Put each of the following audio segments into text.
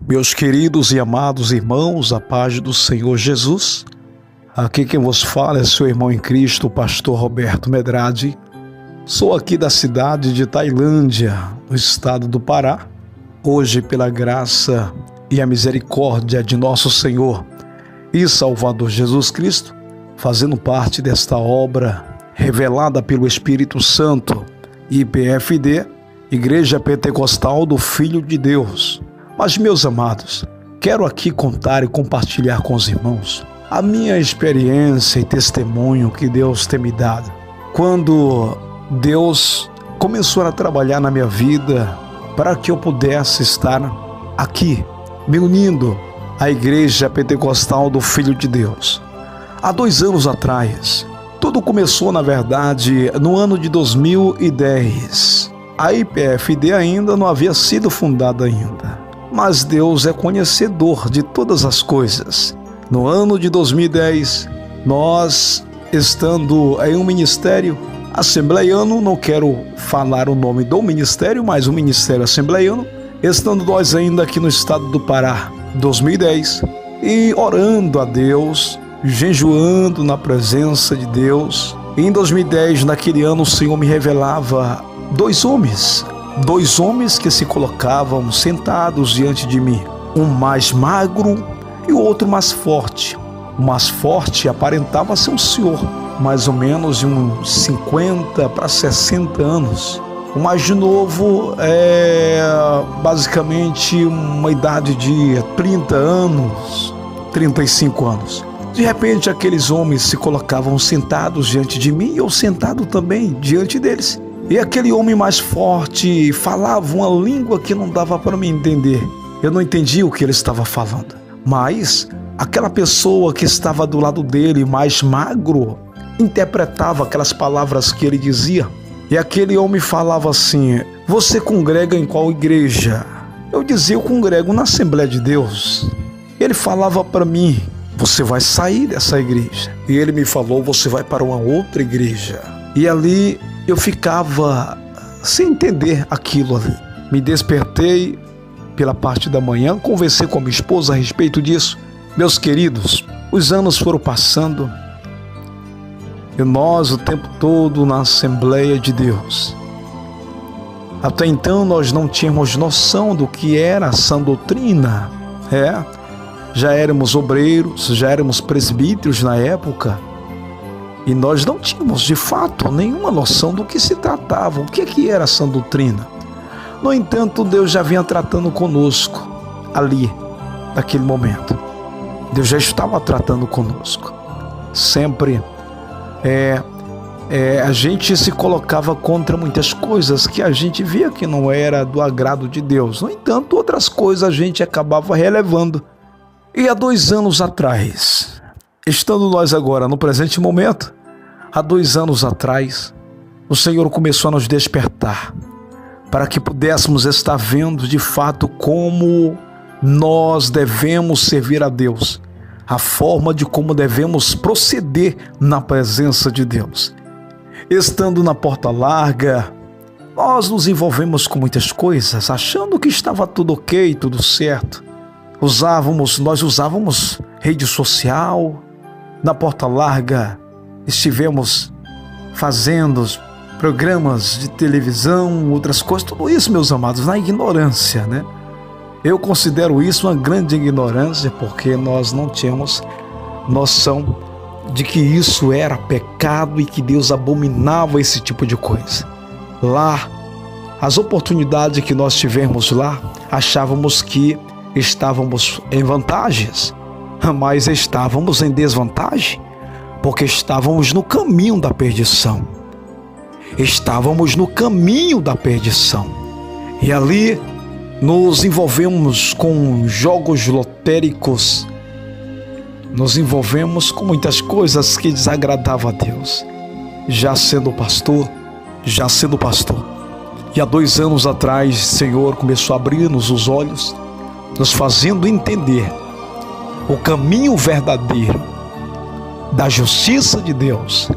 Meus queridos e amados irmãos, a paz do Senhor Jesus. Aqui quem vos fala é seu irmão em Cristo, o pastor Roberto Medrade. Sou aqui da cidade de Tailândia, no estado do Pará. Hoje, pela graça e a misericórdia de nosso Senhor e Salvador Jesus Cristo, fazendo parte desta obra revelada pelo Espírito Santo, IPFD, Igreja Pentecostal do Filho de Deus. Mas, meus amados, quero aqui contar e compartilhar com os irmãos a minha experiência e testemunho que Deus tem me dado. Quando Deus começou a trabalhar na minha vida para que eu pudesse estar aqui, me unindo à Igreja Pentecostal do Filho de Deus. Há 2 anos atrás, tudo começou, na verdade, no ano de 2010. A IPFD ainda não havia sido fundada ainda. Mas Deus é conhecedor de todas as coisas. No ano de 2010, nós, estando em um ministério assembleiano, não quero falar o nome do ministério, mas o ministério assembleiano, estando nós ainda aqui no estado do Pará, 2010, e orando a Deus, jejuando na presença de Deus. E em 2010, naquele ano, o Senhor me revelava 2 homens que se colocavam sentados diante de mim, um mais magro e o outro mais forte. O mais forte aparentava ser um senhor, mais ou menos de uns 50 para 60 anos. O mais novo basicamente uma idade de 30 anos, 35 anos. De repente, aqueles homens se colocavam sentados diante de mim e eu sentado também diante deles. E aquele homem mais forte falava uma língua que não dava para me entender. Eu não entendia o que ele estava falando. Mas aquela pessoa que estava do lado dele, mais magro, interpretava aquelas palavras que ele dizia. E aquele homem falava assim: você congrega em qual igreja? Eu dizia: eu congrego na Assembleia de Deus. Ele falava para mim: você vai sair dessa igreja. E ele me falou: você vai para uma outra igreja. E ali eu ficava sem entender aquilo ali. Me despertei pela parte da manhã, conversei com a minha esposa a respeito disso. Meus queridos, os anos foram passando e nós o tempo todo na Assembleia de Deus. Até então nós não tínhamos noção do que era a sã doutrina. Já éramos obreiros, já éramos presbíteros na época. E nós não tínhamos, de fato, nenhuma noção do que se tratava, o que era a sã doutrina. No entanto, Deus já vinha tratando conosco, ali, naquele momento. Deus já estava tratando conosco. Sempre a gente se colocava contra muitas coisas que a gente via que não era do agrado de Deus. No entanto, outras coisas a gente acabava relevando. E há 2 anos atrás, estando nós agora no presente momento, há 2 anos atrás, o Senhor começou a nos despertar para que pudéssemos estar vendo de fato como nós devemos servir a Deus, a forma de como devemos proceder na presença de Deus. Estando na porta larga, nós nos envolvemos com muitas coisas, achando que estava tudo ok, tudo certo. Nós usávamos rede social. Na porta larga estivemos fazendo programas de televisão, outras coisas, tudo isso, meus amados, na ignorância, né? Eu considero isso uma grande ignorância, porque nós não tínhamos noção de que isso era pecado e que Deus abominava esse tipo de coisa. Lá, as oportunidades que nós tivemos lá, achávamos que estávamos em vantagens, mas estávamos em desvantagem, porque estávamos no caminho da perdição. Estávamos no caminho da perdição. E ali nos envolvemos com jogos lotéricos, nos envolvemos com muitas coisas que desagradavam a Deus. Já sendo pastor. E há 2 anos atrás, o Senhor começou a abrir-nos os olhos, nos fazendo entender o caminho verdadeiro da justiça de Deus,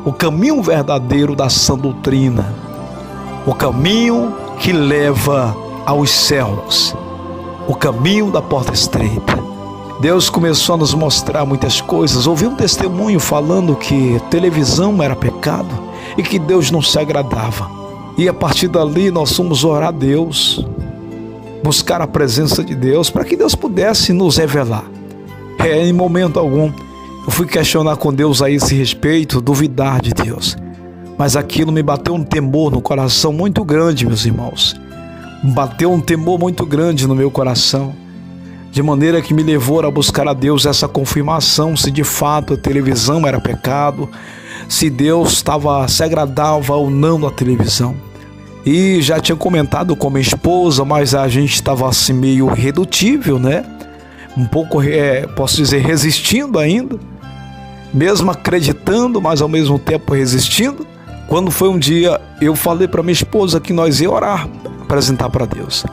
o caminho verdadeiro da sã doutrina, o caminho que leva aos céus. o caminho da porta estreita. Deus começou a nos mostrar muitas coisas. Ouvi um testemunho falando que televisão era pecado e que Deus não se agradava. E a partir dali nós fomos orar a Deus, buscar a presença de Deus para que Deus pudesse nos revelar. Em momento algum eu fui questionar com Deus a esse respeito, duvidar de Deus. Mas aquilo me bateu um temor no coração muito grande, meus irmãos. Bateu um temor muito grande no meu coração, de maneira que me levou a buscar a Deus essa confirmação, se de fato a televisão era pecado, se Deus se agradava ou não da televisão. E já tinha comentado com minha esposa, mas a gente estava assim meio irredutível, né? Um pouco, posso dizer, resistindo ainda, mesmo acreditando, mas ao mesmo tempo resistindo. Quando foi um dia, eu falei para minha esposa que nós ia orar, apresentar para Deus.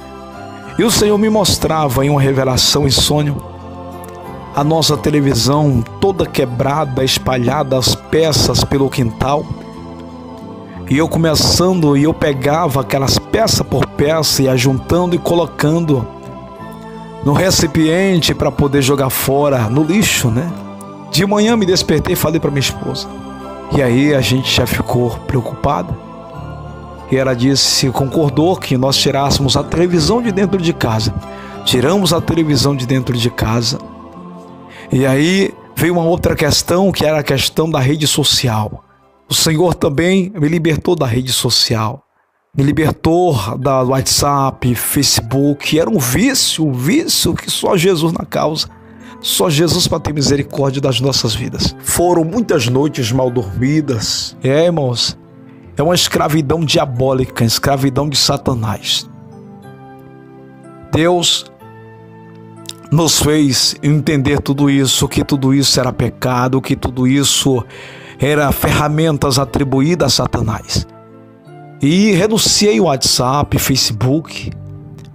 E o Senhor me mostrava em uma revelação em sonho a nossa televisão toda quebrada, espalhada, as peças pelo quintal. E eu pegava aquelas peça por peça, ia juntando e colocando no recipiente para poder jogar fora, no lixo, né? De manhã me despertei e falei para minha esposa. E aí a gente já ficou preocupado. E ela concordou que nós tirássemos a televisão de dentro de casa. Tiramos a televisão de dentro de casa. E aí veio uma outra questão, que era a questão da rede social. O Senhor também me libertou da rede social. Me libertou do WhatsApp, Facebook. Era um vício que só Jesus na causa. Só Jesus para ter misericórdia das nossas vidas. Foram muitas noites mal dormidas. Irmãos, é uma escravidão diabólica, escravidão de Satanás. Deus nos fez entender tudo isso, que tudo isso era pecado, que tudo isso era ferramentas atribuídas a Satanás. E renunciei o WhatsApp, Facebook.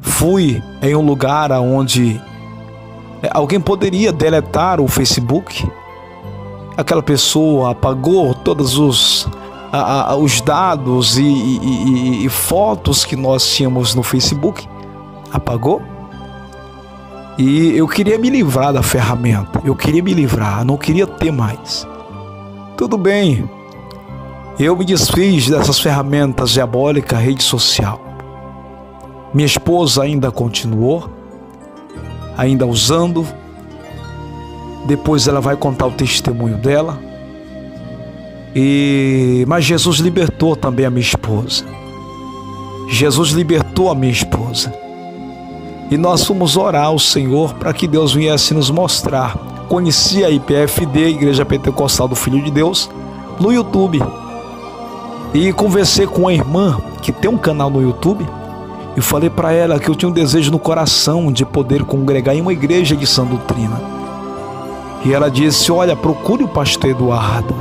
Fui em um lugar onde alguém poderia deletar o Facebook. Aquela pessoa apagou todos os dados e fotos que nós tínhamos no Facebook. Apagou. E eu queria me livrar da ferramenta. Eu queria me livrar, não queria ter mais. Tudo bem. Eu me desfiz dessas ferramentas diabólicas, rede social. Minha esposa ainda continuou, ainda usando. Depois ela vai contar o testemunho dela. Mas Jesus libertou também a minha esposa. Jesus libertou a minha esposa. E nós fomos orar ao Senhor para que Deus viesse nos mostrar. Conheci a IPFD, Igreja Pentecostal do Filho de Deus, no YouTube. E conversei com uma irmã que tem um canal no YouTube. E falei para ela que eu tinha um desejo no coração de poder congregar em uma igreja de sã doutrina. E ela disse: olha, procure o pastor Eduardo.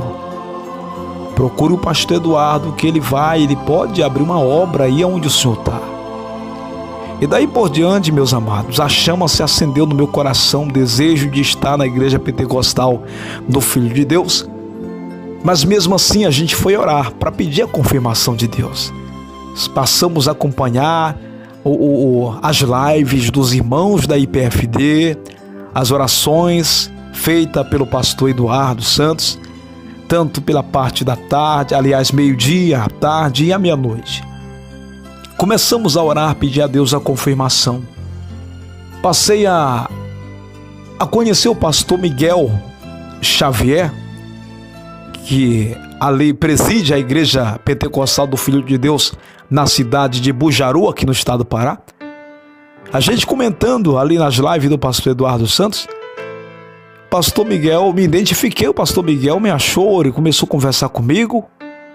Procure o pastor Eduardo, que ele pode abrir uma obra aí onde o senhor está. E daí por diante, meus amados, a chama se acendeu no meu coração, o desejo de estar na Igreja Pentecostal do Filho de Deus. Mas mesmo assim a gente foi orar para pedir a confirmação de Deus. Passamos a acompanhar as lives dos irmãos da IPFD, as orações feitas pelo pastor Eduardo Santos, tanto pela parte da tarde, aliás, meio-dia, à tarde e à meia-noite. Começamos a orar, pedir a Deus a confirmação. Passei a conhecer o pastor Miguel Xavier, que ali preside a Igreja Pentecostal do Filho de Deus na cidade de Bujaru, aqui no estado do Pará. A gente comentando ali nas lives do pastor Eduardo Santos, pastor Miguel, me identifiquei, o pastor Miguel me achou, ele começou a conversar comigo,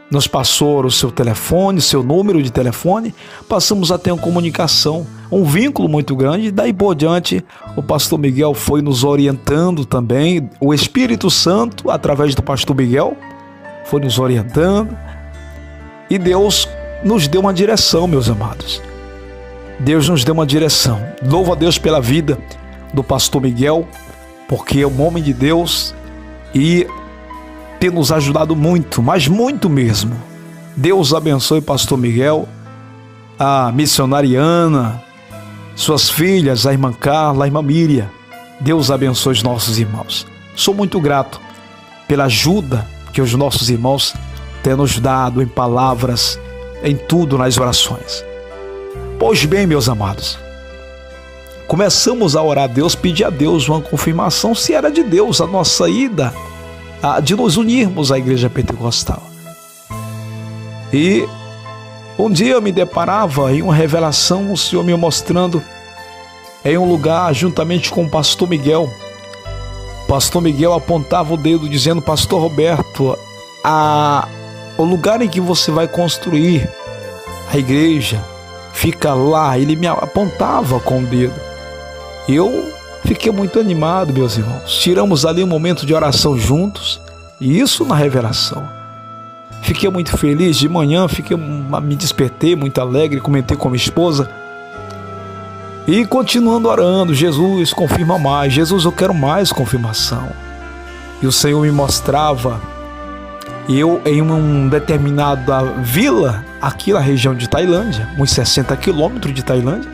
nos passou o seu telefone, seu número de telefone, passamos a ter uma comunicação, um vínculo muito grande. Daí por diante o pastor Miguel foi nos orientando também, o Espírito Santo através do pastor Miguel foi nos orientando, e Deus nos deu uma direção, meus amados. Deus nos deu uma direção. Louvo a Deus pela vida do pastor Miguel, porque é um homem de Deus e tem nos ajudado muito, mas muito mesmo. Deus abençoe pastor Miguel, a missionária Ana, suas filhas, a irmã Carla, a irmã Miriam. Deus abençoe os nossos irmãos. Sou muito grato pela ajuda que os nossos irmãos têm nos dado em palavras, em tudo, nas orações. Pois bem, meus amados, começamos a orar a Deus, pedir a Deus uma confirmação se era de Deus a nossa ida, de nos unirmos à igreja pentecostal. E um dia eu me deparava em uma revelação, o Senhor me mostrando em um lugar juntamente com o pastor Miguel. O pastor Miguel apontava o dedo dizendo: pastor Roberto, o lugar em que você vai construir a igreja fica lá. Ele me apontava com o dedo. Eu fiquei muito animado, meus irmãos. Tiramos ali um momento de oração juntos, e isso na revelação. Fiquei muito feliz. De manhã me despertei muito alegre, comentei com minha esposa. E continuando orando: Jesus, confirma mais. Jesus, eu quero mais confirmação. E o Senhor me mostrava, eu em uma determinada vila, aqui na região de Tailândia, uns 60 quilômetros de Tailândia,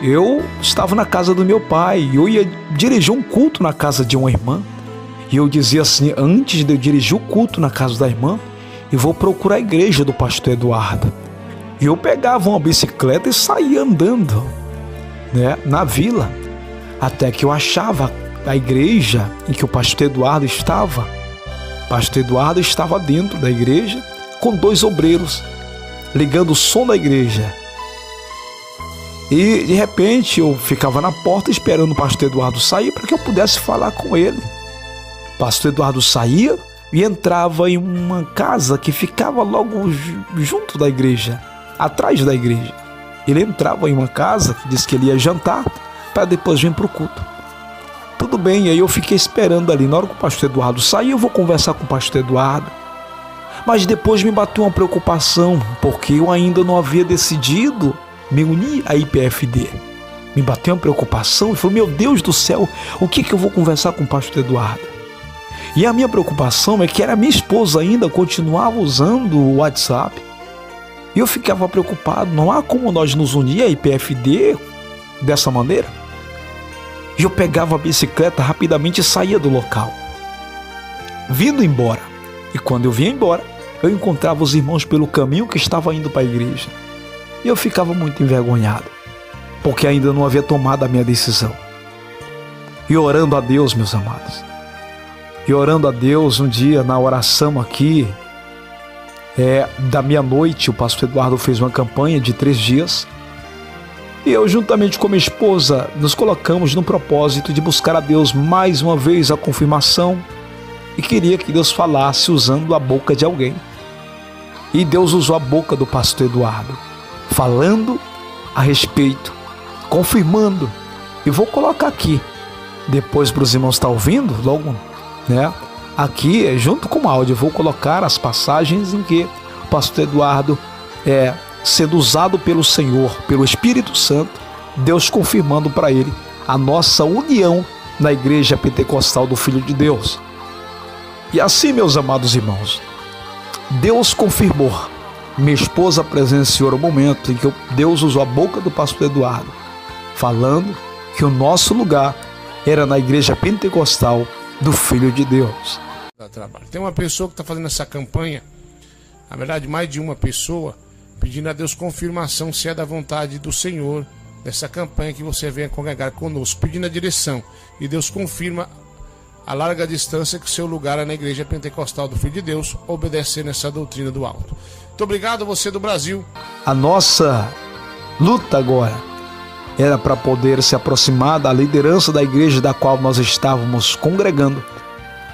eu estava na casa do meu pai. Eu ia dirigir um culto na casa de uma irmã. E eu dizia assim: antes de eu dirigir o culto na casa da irmã, eu vou procurar a igreja do pastor Eduardo. E eu pegava uma bicicleta e saía andando, na vila, até que eu achava a igreja em que o pastor Eduardo estava. O pastor Eduardo estava dentro da igreja com 2 obreiros, ligando o som da igreja. E de repente eu ficava na porta esperando o pastor Eduardo sair para que eu pudesse falar com ele. O pastor Eduardo saía e entrava em uma casa que ficava logo junto da igreja, atrás da igreja. Ele entrava em uma casa que disse que ele ia jantar para depois vir para o culto. Tudo bem, aí eu fiquei esperando ali. Na hora que o pastor Eduardo sair, eu vou conversar com o pastor Eduardo. Mas depois me bateu uma preocupação, porque eu ainda não havia decidido me unir à IPFD. Me bateu uma preocupação e falei: meu Deus do céu, o que eu vou conversar com o pastor Eduardo? E a minha preocupação é que era minha esposa ainda, continuava usando o WhatsApp. E eu ficava preocupado: não há como nós nos unir à IPFD dessa maneira? E eu pegava a bicicleta rapidamente e saía do local, vindo embora. E quando eu vinha embora, eu encontrava os irmãos pelo caminho que estava indo para a igreja. E eu ficava muito envergonhado, porque ainda não havia tomado a minha decisão. E orando a Deus, meus amados, e orando a Deus, um dia na oração aqui, da meia-noite, o pastor Eduardo fez uma campanha de 3 dias. E eu, juntamente com minha esposa, nos colocamos no propósito de buscar a Deus mais uma vez a confirmação. E queria que Deus falasse usando a boca de alguém. E Deus usou a boca do pastor Eduardo, falando a respeito, confirmando. E vou colocar aqui, depois para os irmãos estar ouvindo, logo, aqui, junto com o áudio, eu vou colocar as passagens em que o pastor Eduardo sendo usado pelo Senhor, pelo Espírito Santo, Deus confirmando para ele a nossa união na igreja pentecostal do Filho de Deus. E assim, meus amados irmãos, Deus confirmou. Minha esposa presenciou o momento em que Deus usou a boca do pastor Eduardo, falando que o nosso lugar era na igreja pentecostal do Filho de Deus. Tem uma pessoa que está fazendo essa campanha, na verdade mais de uma pessoa, pedindo a Deus confirmação se é da vontade do Senhor dessa campanha que você venha congregar conosco, pedindo a direção. E Deus confirma a larga distância que o seu lugar é na igreja pentecostal do Filho de Deus, obedecendo essa doutrina do alto. Muito obrigado, você do Brasil. A nossa luta agora era para poder se aproximar da liderança da igreja da qual nós estávamos congregando,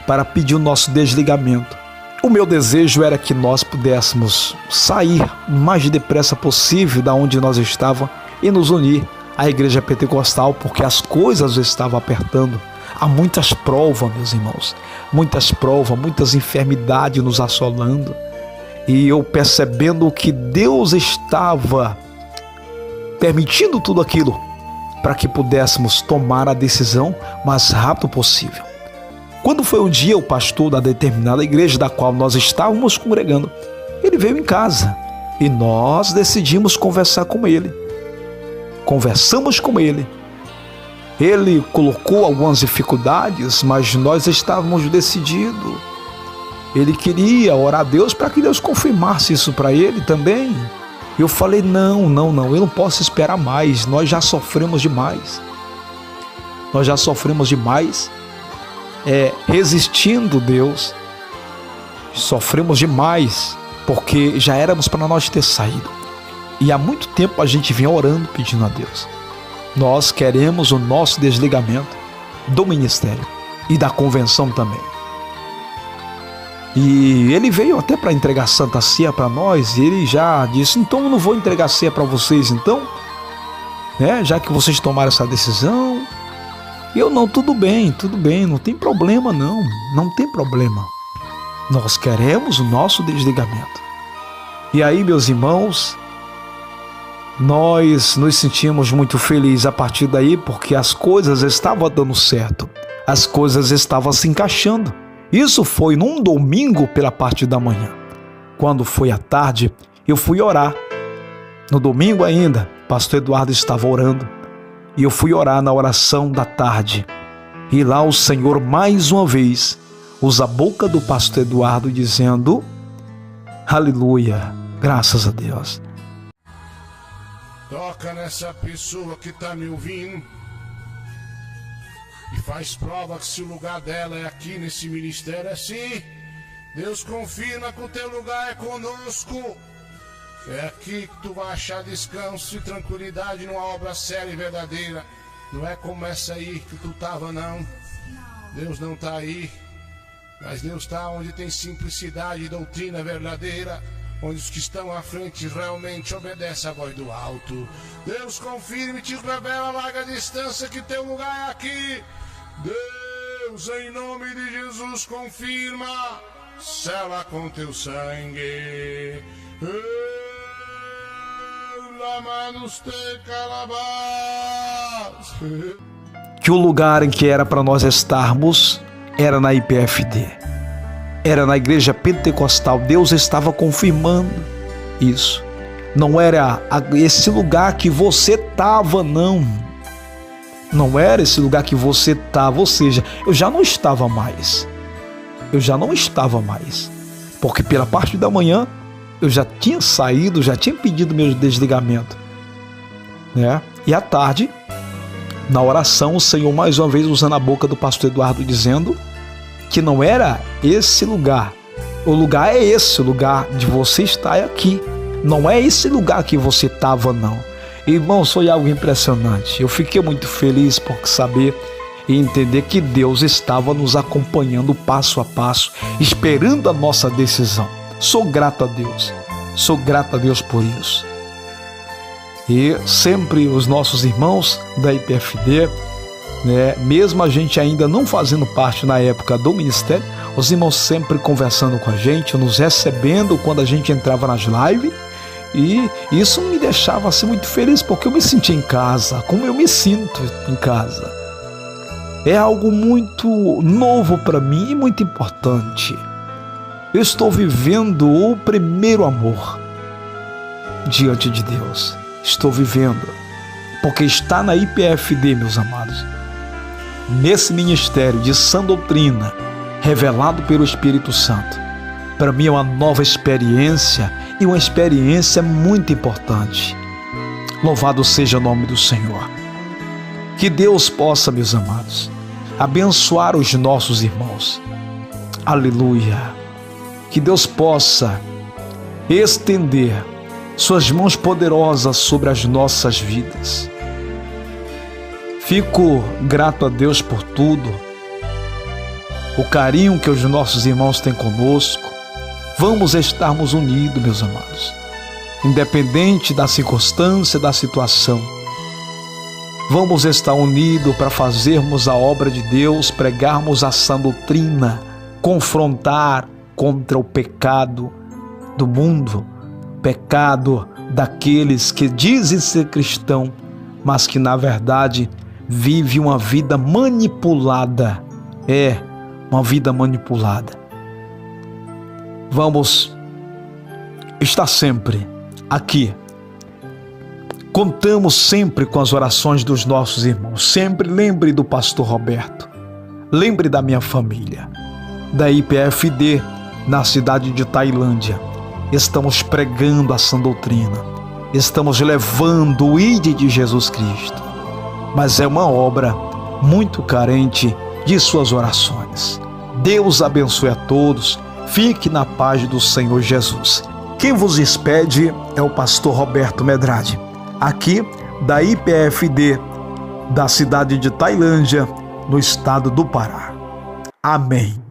para pedir o nosso desligamento. O meu desejo era que nós pudéssemos sair o mais depressa possível da onde nós estávamos e nos unir à igreja pentecostal, porque as coisas estavam apertando. Há muitas provas, meus irmãos, muitas provas, muitas enfermidades nos assolando. E eu percebendo que Deus estava permitindo tudo aquilo para que pudéssemos tomar a decisão o mais rápido possível. Quando foi um dia, o pastor da determinada igreja da qual nós estávamos congregando, ele veio em casa e nós decidimos conversar com ele. conversamos com ele. Ele colocou algumas dificuldades, mas nós estávamos decididos. Ele queria orar a Deus para que Deus confirmasse isso para ele também. Eu falei, não, eu não posso esperar mais, nós já sofremos demais. Nós já sofremos demais, resistindo Deus. Sofremos demais, porque já éramos para nós ter saído. E há muito tempo a gente vem orando, pedindo a Deus. Nós queremos o nosso desligamento do ministério e da convenção também. E ele veio até para entregar Santa Ceia para nós, e ele já disse, então eu não vou entregar ceia para vocês então, já que vocês tomaram essa decisão. Eu não, tudo bem, não tem problema não tem problema. Nós queremos o nosso desligamento. E aí, meus irmãos, nós nos sentimos muito felizes a partir daí, porque as coisas estavam dando certo, as coisas estavam se encaixando. Isso foi num domingo pela parte da manhã. Quando foi à tarde, eu fui orar. No domingo ainda, pastor Eduardo estava orando. E eu fui orar na oração da tarde. E lá o Senhor, mais uma vez, usa a boca do pastor Eduardo dizendo, aleluia, graças a Deus. Toca nessa pessoa que está me ouvindo. E faz prova que se o lugar dela é aqui nesse ministério, é sim. Deus confirma que o teu lugar é conosco. É aqui que tu vai achar descanso e tranquilidade numa obra séria e verdadeira. Não é como essa aí que tu tava, não. Deus não está aí. Mas Deus está onde tem simplicidade e doutrina verdadeira. Onde os que estão à frente realmente obedecem a voz do alto. Deus confirme e te revela a larga distância que teu lugar é aqui. Deus, em nome de Jesus, confirma, sela com teu sangue. Que o lugar em que era para nós estarmos era na IPFD, era na Igreja Pentecostal. Deus estava confirmando isso. Não era esse lugar que você estava, não era esse lugar que você estava, ou seja, eu já não estava mais, porque pela parte da manhã eu já tinha saído, já tinha pedido meu desligamento, E à tarde, na oração, o Senhor mais uma vez usando a boca do pastor Eduardo dizendo que não era esse lugar, o lugar é esse, o lugar de você estar aqui, não é esse lugar que você estava, não. Irmãos, foi algo impressionante. Eu fiquei muito feliz por saber e entender que Deus estava nos acompanhando passo a passo, esperando a nossa decisão. Sou grato a Deus por isso. E sempre os nossos irmãos da IPFD, mesmo a gente ainda não fazendo parte na época do ministério, os irmãos sempre conversando com a gente, nos recebendo quando a gente entrava nas lives. E isso me deixava assim muito feliz, porque eu me sentia em casa, como eu me sinto em casa. É algo muito novo para mim e muito importante. Eu estou vivendo o primeiro amor diante de Deus. Estou vivendo, porque está na IPFD, meus amados, nesse ministério de sã doutrina, revelado pelo Espírito Santo. Para mim é uma nova experiência e uma experiência muito importante. Louvado seja o nome do Senhor. Que Deus possa, meus amados, abençoar os nossos irmãos. Aleluia. Que Deus possa estender suas mãos poderosas sobre as nossas vidas. Fico grato a Deus por tudo, o carinho que os nossos irmãos têm conosco. Vamos estarmos unidos, meus amados, independente da circunstância, da situação. Vamos estar unidos para fazermos a obra de Deus, pregarmos a sã doutrina, confrontar contra o pecado do mundo, pecado daqueles que dizem ser cristão, mas que na verdade vive uma vida manipulada. Uma vida manipulada. Vamos estar sempre aqui Contamos sempre com as orações dos nossos irmãos. Sempre lembre do pastor Roberto. Lembre da minha família. Da IPFD, na cidade de Tailândia. Estamos pregando a sã doutrina. Estamos levando o ID de Jesus Cristo. Mas é uma obra muito carente de suas orações. Deus abençoe a todos. Fique na paz do Senhor Jesus. Quem vos despede é o pastor Roberto Medrade, aqui da IPFD, da cidade de Tailândia, no estado do Pará. Amém.